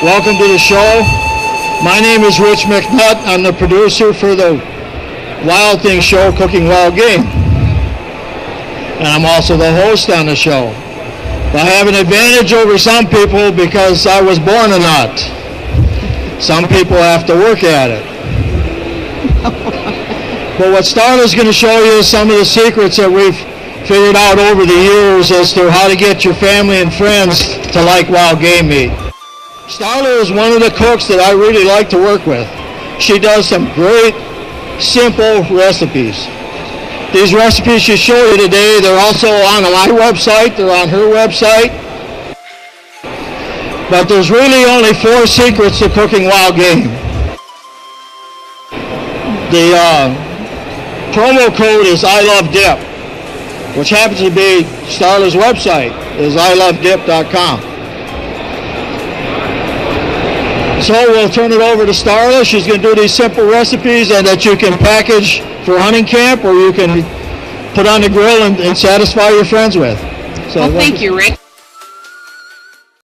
Welcome to the show. My name is Rich McNutt. I'm the producer for the Wild Things show, Cooking Wild Game. And I'm also the host on the show. I have an advantage over some people because I was born a nut. Some people have to work at it. But what Starla's going to show you is some of the secrets that we've figured out over the years as to how to get your family and friends to like wild game meat. Starla is one of the cooks that I really like to work with. She does some great, simple recipes. These recipes she'll show you today, they're also on my website, they're on her website. But there's really only 4 secrets to cooking wild game. The promo code is ILOVEDIP, which happens to be Starla's website, is ilovedip.com. So we'll turn it over to Starla. She's going to do these simple recipes and that you can package for hunting camp or you can put on the grill and satisfy your friends with. So well, thank you, Rick.